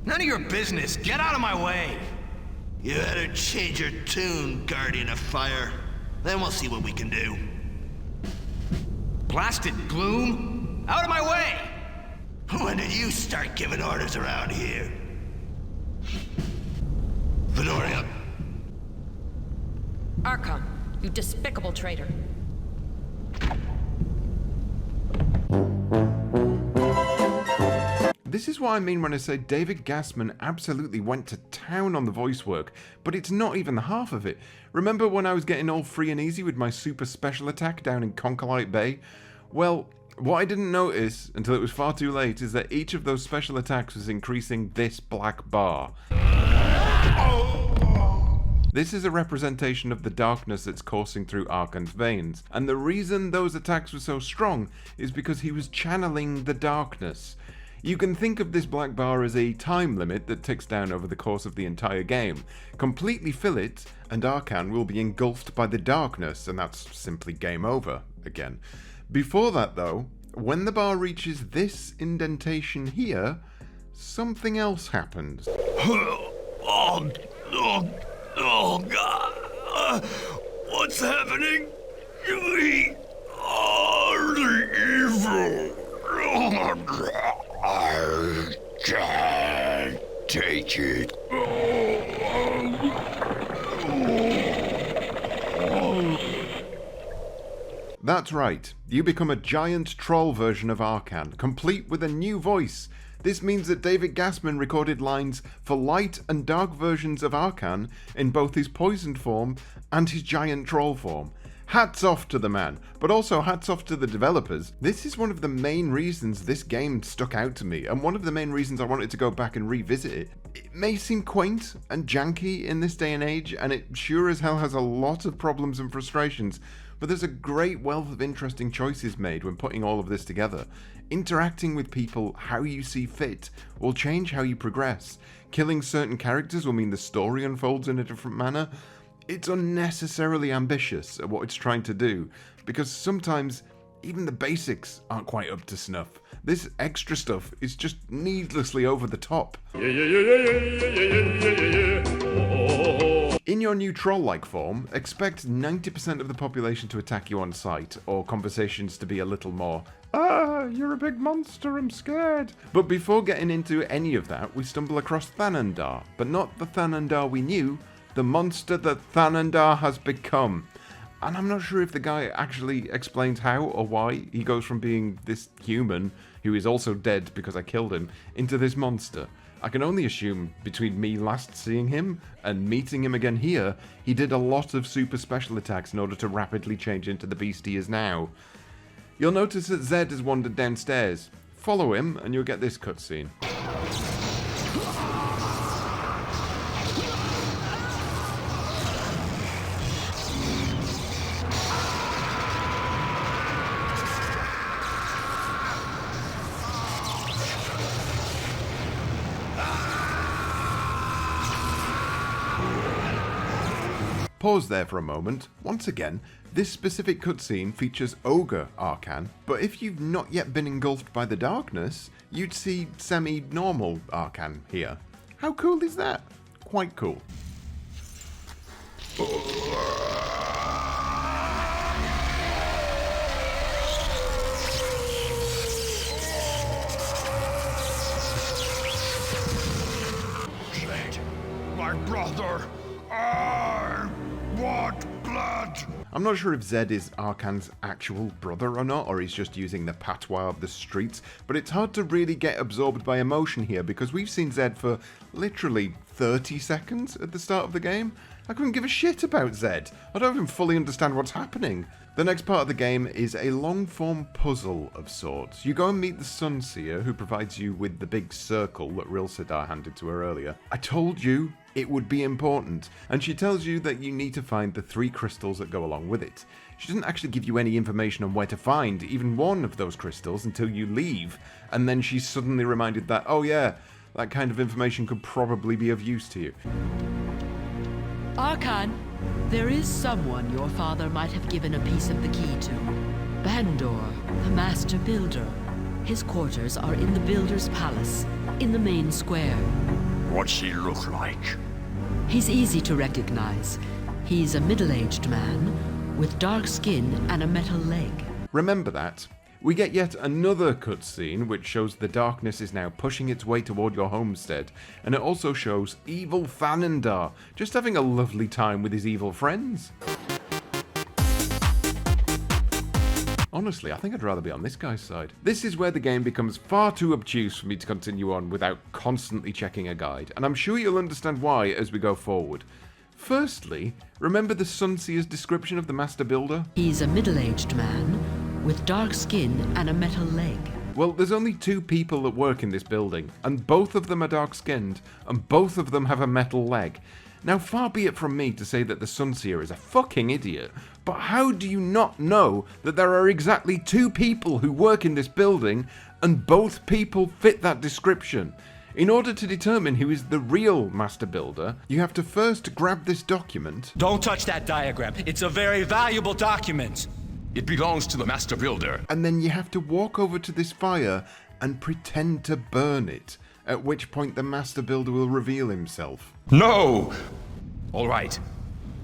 None of your business. Get out of my way. You better change your tune, Guardian of Fire. Then we'll see what we can do. Blasted gloom. Out of my way. When did you start giving orders around here? Fedorian. Archon, you despicable traitor. This is what I mean when I say David Gassman absolutely went to town on the voice work, but it's not even the half of it. Remember when I was getting all free and easy with my super special attack down in Conkalite Bay? Well, what I didn't notice until it was far too late is that each of those special attacks was increasing this black bar. This is a representation of the darkness that's coursing through Arkan's veins, and the reason those attacks were so strong is because he was channeling the darkness. You can think of this black bar as a time limit that ticks down over the course of the entire game. Completely fill it, and Arkan will be engulfed by the darkness, and that's simply game over again. Before that though, when the bar reaches this indentation here, something else happens. Oh God! What's happening? We are the evil. I can't take it. That's right, you become a giant troll version of Arkan, complete with a new voice. This means that David Gassman recorded lines for light and dark versions of Arkan in both his poisoned form and his giant troll form. Hats off to the man, but also hats off to the developers. This is one of the main reasons this game stuck out to me, and one of the main reasons I wanted to go back and revisit it. It may seem quaint and janky in this day and age, and it sure as hell has a lot of problems and frustrations, but there's a great wealth of interesting choices made when putting all of this together. Interacting with people how you see fit will change how you progress. Killing certain characters will mean the story unfolds in a different manner. It's unnecessarily ambitious at what it's trying to do, because sometimes even the basics aren't quite up to snuff. This extra stuff is just needlessly over the top. In your new troll-like form, expect 90% of the population to attack you on sight, or conversations to be a little more, "Ah, you're a big monster, I'm scared." But before getting into any of that, we stumble across Thanandar, but not the Thanandar we knew, the monster that Thanandar has become. And I'm not sure if the guy actually explains how or why he goes from being this human, who is also dead because I killed him, into this monster. I can only assume between me last seeing him and meeting him again here, he did a lot of super special attacks in order to rapidly change into the beast he is now. You'll notice that Zed has wandered downstairs. Follow him and you'll get this cutscene. Pause there for a moment. Once again, this specific cutscene features Ogre Arkan, but if you've not yet been engulfed by the darkness, you'd see semi-normal Arkan here. How cool is that? Quite cool. My brother, I want blood. I'm not sure if Zed is Arkan's actual brother or not, or he's just using the patois of the streets, but it's hard to really get absorbed by emotion here because we've seen Zed for literally 30 seconds at the start of the game, I couldn't give a shit about Zed. I don't even fully understand what's happening. The next part of the game is a long-form puzzle of sorts. You go and meet the Sunseer, who provides you with the big circle that Ril'Cedar handed to her earlier. I told you it would be important, and she tells you that you need to find the 3 crystals that go along with it. She doesn't actually give you any information on where to find even one of those crystals until you leave, and then she's suddenly reminded that, oh yeah, that kind of information could probably be of use to you. Arkan, there is someone your father might have given a piece of the key to. Bandor, the Master Builder. His quarters are in the Builder's Palace, in the main square. What's he look like? He's easy to recognize. He's a middle-aged man with dark skin and a metal leg. Remember that. We get yet another cutscene which shows the darkness is now pushing its way toward your homestead, and it also shows evil Fanandar just having a lovely time with his evil friends. Honestly, I think I'd rather be on this guy's side. This is where the game becomes far too obtuse for me to continue on without constantly checking a guide, and I'm sure you'll understand why as we go forward. Firstly, remember the Sunseer's description of the Master Builder? He's a middle-aged man with dark skin and a metal leg. Well, there's only 2 people that work in this building, and both of them are dark-skinned, and both of them have a metal leg. Now, far be it from me to say that the Sunseer is a fucking idiot, but how do you not know that there are exactly 2 people who work in this building, and both people fit that description? In order to determine who is the real Master Builder, you have to first grab this document. Don't touch that diagram. It's a very valuable document. It belongs to the Master Builder. And then you have to walk over to this fire and pretend to burn it, at which point the Master Builder will reveal himself. No! All right.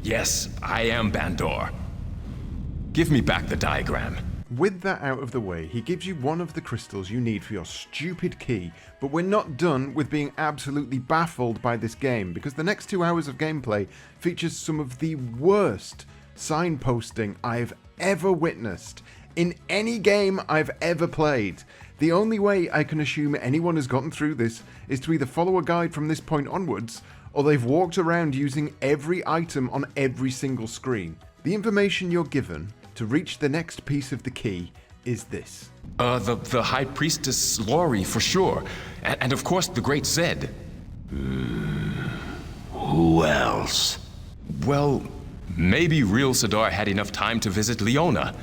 Yes, I am Bandor. Give me back the diagram. With that out of the way, he gives you one of the crystals you need for your stupid key, but we're not done with being absolutely baffled by this game, because the next 2 hours of gameplay features some of the worst signposting I've ever witnessed in any game I've ever played. The only way I can assume anyone has gotten through this is to either follow a guide from this point onwards, or they've walked around using every item on every single screen. The information you're given to reach the next piece of the key is this. The High Priestess Lori, for sure. And of course, the Great Zed. Who else? Well, maybe Ril'Cedar had enough time to visit Leona.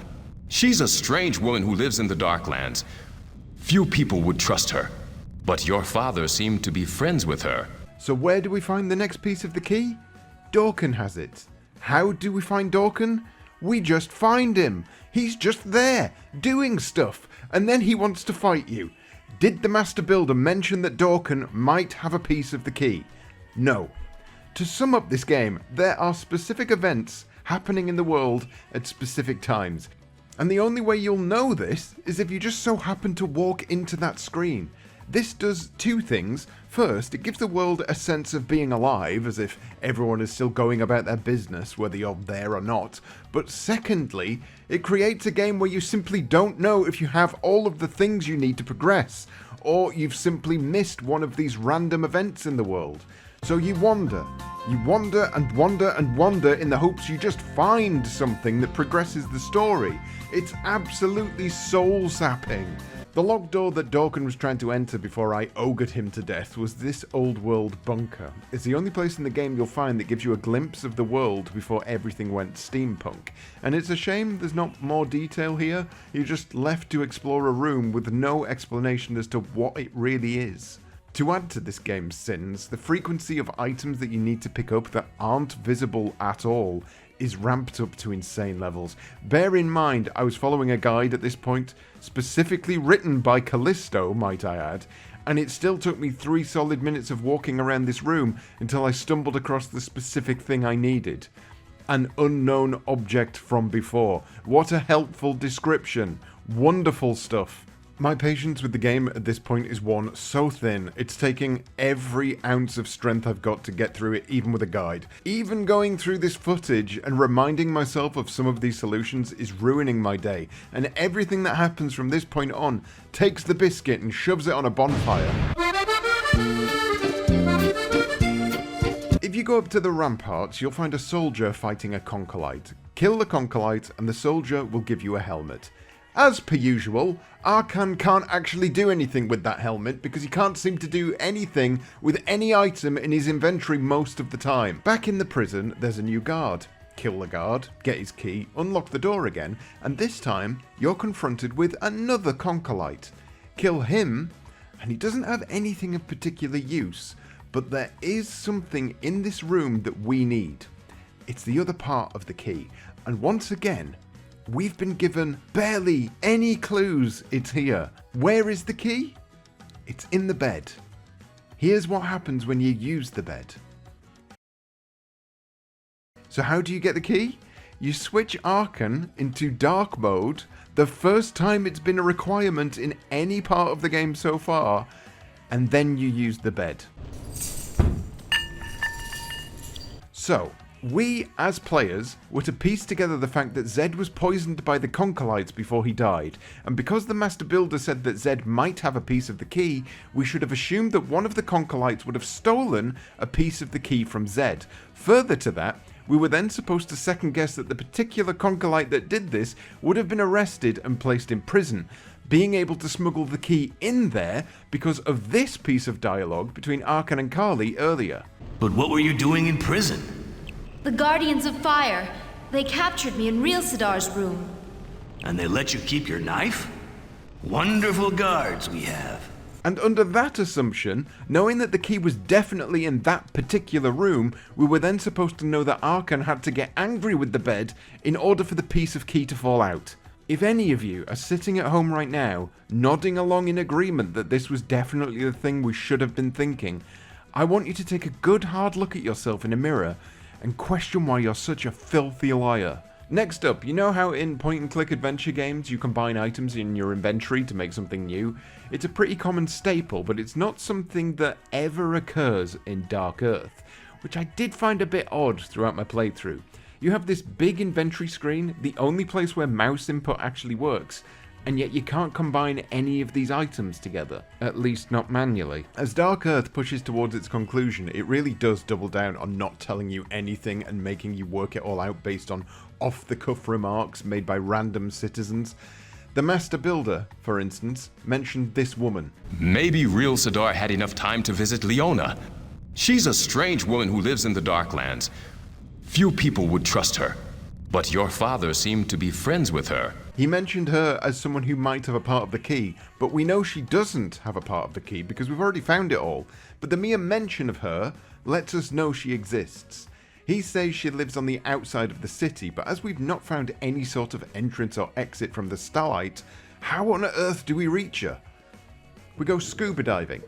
She's a strange woman who lives in the Darklands. Few people would trust her. But your father seemed to be friends with her. So where do we find the next piece of the key? Dorkin has it. How do we find Dorkin? We just find him. He's just there, doing stuff, and then he wants to fight you. Did the Master Builder mention that Dorkin might have a piece of the key? No. To sum up this game, there are specific events happening in the world at specific times, and the only way you'll know this is if you just so happen to walk into that screen. This does 2 things. First, it gives the world a sense of being alive, as if everyone is still going about their business, whether you're there or not. But secondly, it creates a game where you simply don't know if you have all of the things you need to progress, or you've simply missed one of these random events in the world. So you wander and wander and wander in the hopes you just find something that progresses the story. It's absolutely soul-sapping. The locked door that Dorkin was trying to enter before I ogred him to death was this old world bunker. It's the only place in the game you'll find that gives you a glimpse of the world before everything went steampunk. And it's a shame there's not more detail here. You're just left to explore a room with no explanation as to what it really is. To add to this game's sins, the frequency of items that you need to pick up that aren't visible at all is ramped up to insane levels. Bear in mind, I was following a guide at this point, specifically written by Kalisto, might I add, and it still took me 3 solid minutes of walking around this room until I stumbled across the specific thing I needed. An unknown object from before. What a helpful description. Wonderful stuff. My patience with the game at this point is one so thin, it's taking every ounce of strength I've got to get through it, even with a guide. Even going through this footage and reminding myself of some of these solutions is ruining my day, and everything that happens from this point on takes the biscuit and shoves it on a bonfire. If you go up to the ramparts, you'll find a soldier fighting a Concolite. Kill the Concolite and the soldier will give you a helmet. As per usual, Arkan can't actually do anything with that helmet because he can't seem to do anything with any item in his inventory most of the time. Back in the prison, there's a new guard. Kill the guard, get his key, unlock the door again, and this time you're confronted with another Concolite. Kill him, and he doesn't have anything of particular use, but there is something in this room that we need. It's the other part of the key, and once again, we've been given barely any clues it's here. Where is the key? It's in the bed. Here's what happens when you use the bed. So how do you get the key? You switch Arkan into dark mode the first time it's been a requirement in any part of the game so far, and then you use the bed. So, we, as players, were to piece together the fact that Zed was poisoned by the Concolites before he died, and because the Master Builder said that Zed might have a piece of the key, we should have assumed that one of the Concolites would have stolen a piece of the key from Zed. Further to that, we were then supposed to second guess that the particular Concolite that did this would have been arrested and placed in prison, being able to smuggle the key in there because of this piece of dialogue between Arkan and Kali earlier. But what were you doing in prison? The Guardians of Fire. They captured me in Real Sidar's room. And they let you keep your knife? Wonderful guards we have. And under that assumption, knowing that the key was definitely in that particular room, we were then supposed to know that Arkan had to get angry with the bed in order for the piece of key to fall out. If any of you are sitting at home right now, nodding along in agreement that this was definitely the thing we should have been thinking, I want you to take a good hard look at yourself in a mirror and question why you're such a filthy liar. Next up, you know how in point-and-click adventure games you combine items in your inventory to make something new? It's a pretty common staple, but it's not something that ever occurs in Dark Earth, which I did find a bit odd throughout my playthrough. You have this big inventory screen, the only place where mouse input actually works, and yet you can't combine any of these items together, at least not manually. As Dark Earth pushes towards its conclusion, it really does double down on not telling you anything and making you work it all out based on off-the-cuff remarks made by random citizens. The Master Builder, for instance, mentioned this woman. Maybe Real Sidar had enough time to visit Leona. She's a strange woman who lives in the Darklands. Few people would trust her, but your father seemed to be friends with her. He mentioned her as someone who might have a part of the key, but we know she doesn't have a part of the key because we've already found it all. But the mere mention of her lets us know she exists. He says she lives on the outside of the city, but as we've not found any sort of entrance or exit from the Starlight, how on earth do we reach her? We go scuba diving.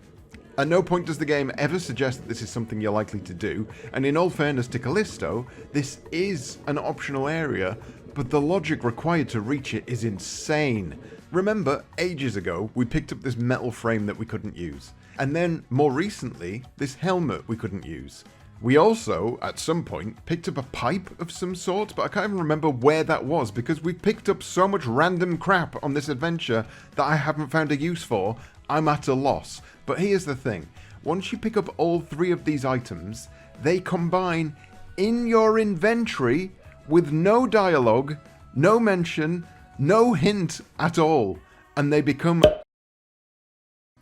At no point does the game ever suggest that this is something you're likely to do, and in all fairness to Kalisto, this is an optional area, but the logic required to reach it is insane. Remember, ages ago, we picked up this metal frame that we couldn't use, and then, more recently, this helmet we couldn't use. We also, at some point, picked up a pipe of some sort, but I can't even remember where that was because we picked up so much random crap on this adventure that I haven't found a use for. I'm at a loss. But here's the thing. Once you pick up all three of these items, they combine in your inventory with no dialogue, no mention, no hint at all, and they become...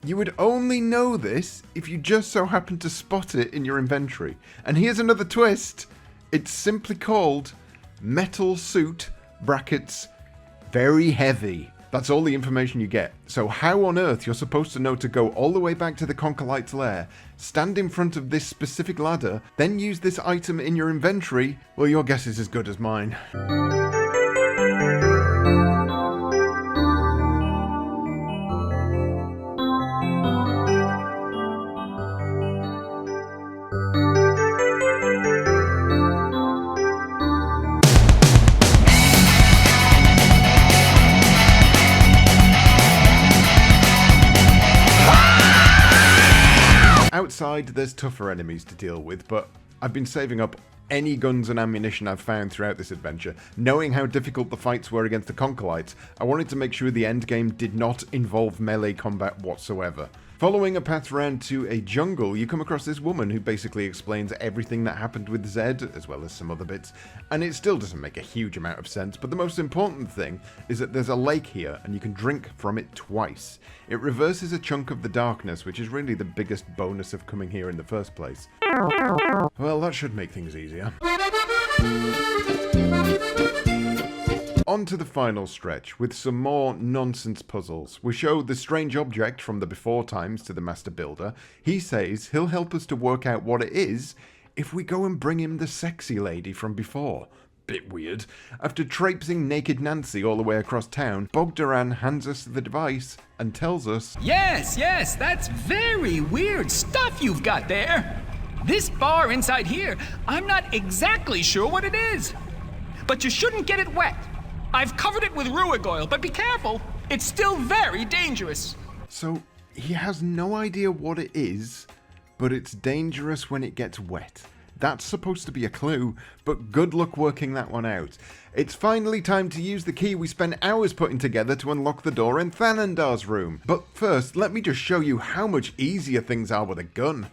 You would only know this if you just so happen to spot it in your inventory. And here's another twist. It's simply called Metal Suit, brackets, very heavy. That's all the information you get. So how on earth you're supposed to know to go all the way back to the Concolite's lair, stand in front of this specific ladder, then use this item in your inventory? Well, your guess is as good as mine. Outside, there's tougher enemies to deal with, but I've been saving up any guns and ammunition I've found throughout this adventure. Knowing how difficult the fights were against the Concolites, I wanted to make sure the endgame did not involve melee combat whatsoever. Following a path round to a jungle, you come across this woman who basically explains everything that happened with Zed, as well as some other bits, and it still doesn't make a huge amount of sense, but the most important thing is that there's a lake here, and you can drink from it twice. It reverses a chunk of the darkness, which is really the biggest bonus of coming here in the first place. Well, that should make things easier. On to the final stretch, with some more nonsense puzzles. We show the strange object from the before times to the Master Builder. He says he'll help us to work out what it is if we go and bring him the sexy lady from before. Bit weird. After traipsing naked Nancy all the way across town, Bogdaran hands us the device and tells us, Yes, that's very weird stuff you've got there. This bar inside here, I'm not exactly sure what it is. But you shouldn't get it wet. I've covered it with ruig oil, but be careful. It's still very dangerous. So, he has no idea what it is, but it's dangerous when it gets wet. That's supposed to be a clue, but good luck working that one out. It's finally time to use the key we spent hours putting together to unlock the door in Thanandar's room. But first, let me just show you how much easier things are with a gun.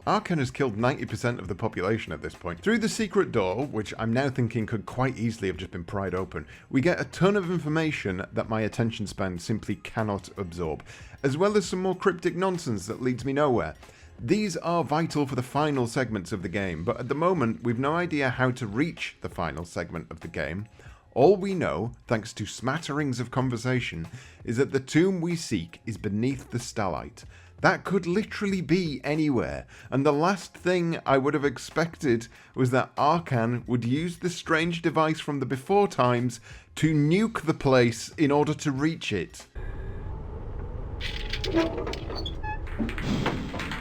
Arkan has killed 90% of the population at this point. Through the secret door, which I'm now thinking could quite easily have just been pried open, we get a ton of information that my attention span simply cannot absorb, as well as some more cryptic nonsense that leads me nowhere. These are vital for the final segments of the game, but at the moment we've no idea how to reach the final segment of the game. All we know, thanks to smatterings of conversation, is that the tomb we seek is beneath the Starlight. That could literally be anywhere, and the last thing I would have expected was that Arkan would use the strange device from the before times to nuke the place in order to reach it.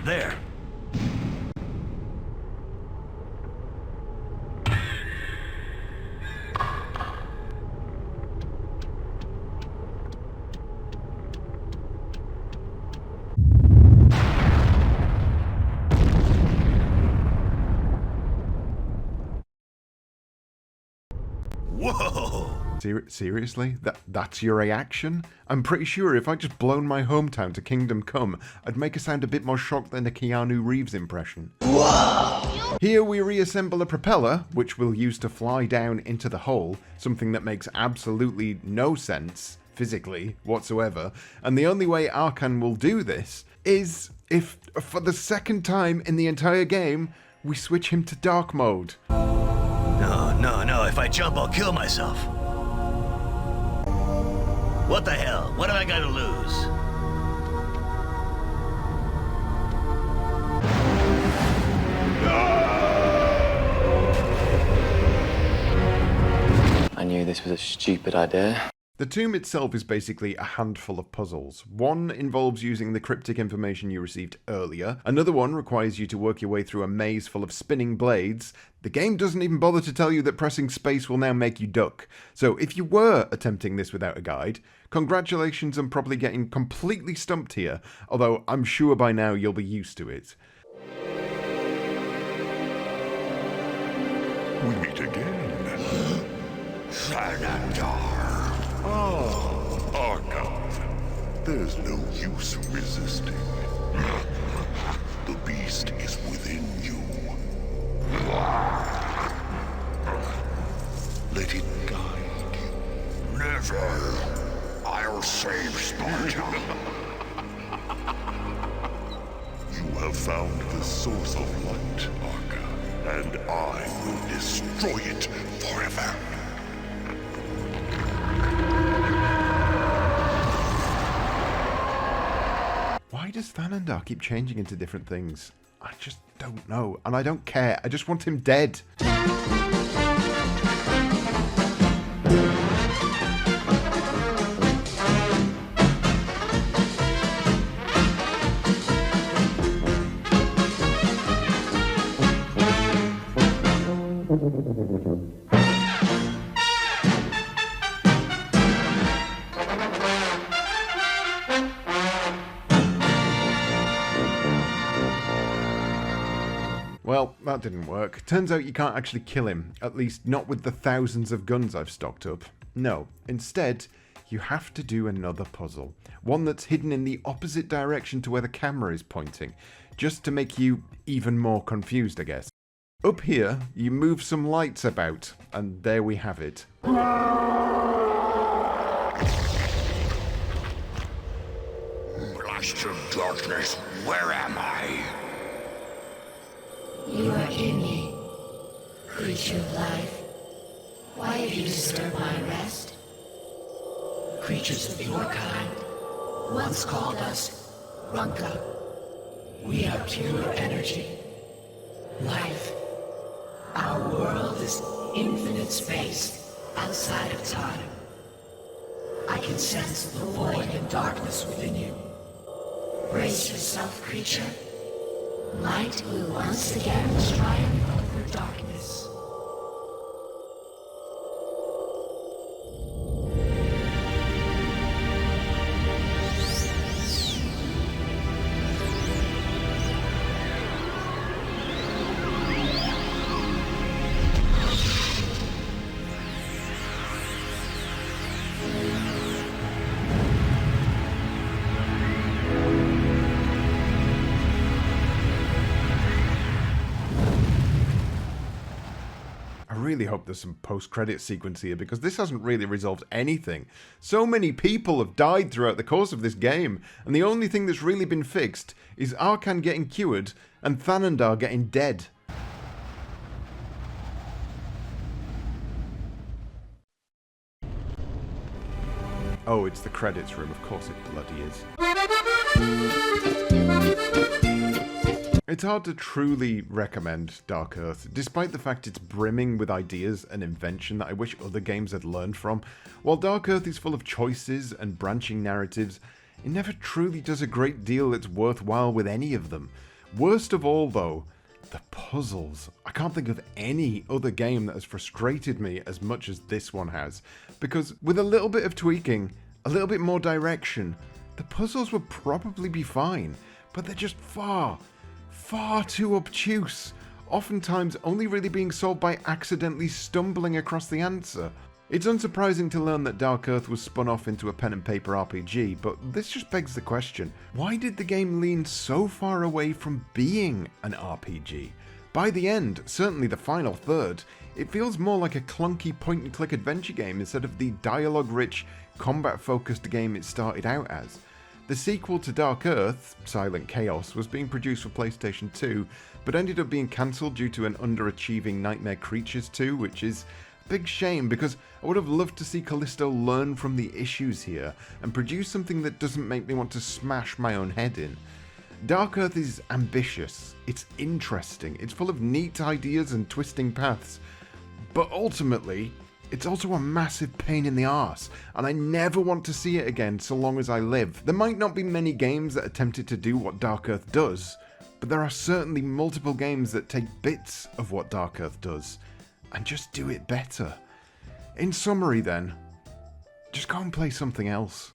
There. Whoa! Seriously? That's your reaction? I'm pretty sure if I just blown my hometown to Kingdom Come, I'd make it sound a bit more shocked than a Keanu Reeves impression. Whoa! Here we reassemble a propeller, which we'll use to fly down into the hole, something that makes absolutely no sense, physically, whatsoever, and the only way Arkan will do this is if, for the second time in the entire game, we switch him to dark mode. No, if I jump, I'll kill myself. What the hell? What have I got to lose? I knew this was a stupid idea. The tomb itself is basically a handful of puzzles. One involves using the cryptic information you received earlier. Another one requires you to work your way through a maze full of spinning blades. The game doesn't even bother to tell you that pressing space will now make you duck. So if you were attempting this without a guide, congratulations on probably getting completely stumped here, although I'm sure by now you'll be used to it. We meet again. Thanandar. Ah, Arkan. There's no use resisting. The beast is within you. Let it guide you. Never. I'll save Sparta. You have found the source of light, Arkan, and I will destroy it forever. Why does Thanandar keep changing into different things? I just don't know, and I don't care. I just want him dead. Well, that didn't work. Turns out you can't actually kill him, at least not with the thousands of guns I've stocked up. No, instead, you have to do another puzzle. One that's hidden in the opposite direction to where the camera is pointing, just to make you even more confused, I guess. Up here, you move some lights about, and there we have it. Blast of darkness, where am I? You are in me, creature of life. Why have you disturbed my rest? Creatures of your kind once called us Runka. We are pure energy. Life. Our world is infinite space outside of time. I can sense the void and darkness within you. Brace yourself, creature. Light will once again triumph over darkness. I really hope there's some post-credit sequence here, because this hasn't really resolved anything. So many people have died throughout the course of this game, and the only thing that's really been fixed is Arkan getting cured and Thanandar getting dead. Oh, it's the credits room, of course it bloody is. It's hard to truly recommend Dark Earth, despite the fact it's brimming with ideas and invention that I wish other games had learned from. While Dark Earth is full of choices and branching narratives, it never truly does a great deal that's worthwhile with any of them. Worst of all, though, the puzzles. I can't think of any other game that has frustrated me as much as this one has, because with a little bit of tweaking, a little bit more direction, the puzzles would probably be fine, but they're just far too obtuse, oftentimes only really being solved by accidentally stumbling across the answer. It's unsurprising to learn that Dark Earth was spun off into a pen and paper RPG, but this just begs the question, why did the game lean so far away from being an RPG? By the end, certainly the final third, it feels more like a clunky point-and-click adventure game instead of the dialogue-rich, combat-focused game it started out as. The sequel to Dark Earth, Silent Chaos, was being produced for PlayStation 2, but ended up being cancelled due to an underachieving Nightmare Creatures 2, which is a big shame because I would have loved to see Kalisto learn from the issues here and produce something that doesn't make me want to smash my own head in. Dark Earth is ambitious, it's interesting, it's full of neat ideas and twisting paths, but ultimately, it's also a massive pain in the arse, and I never want to see it again so long as I live. There might not be many games that attempted to do what Dark Earth does, but there are certainly multiple games that take bits of what Dark Earth does, and just do it better. In summary then, just go and play something else.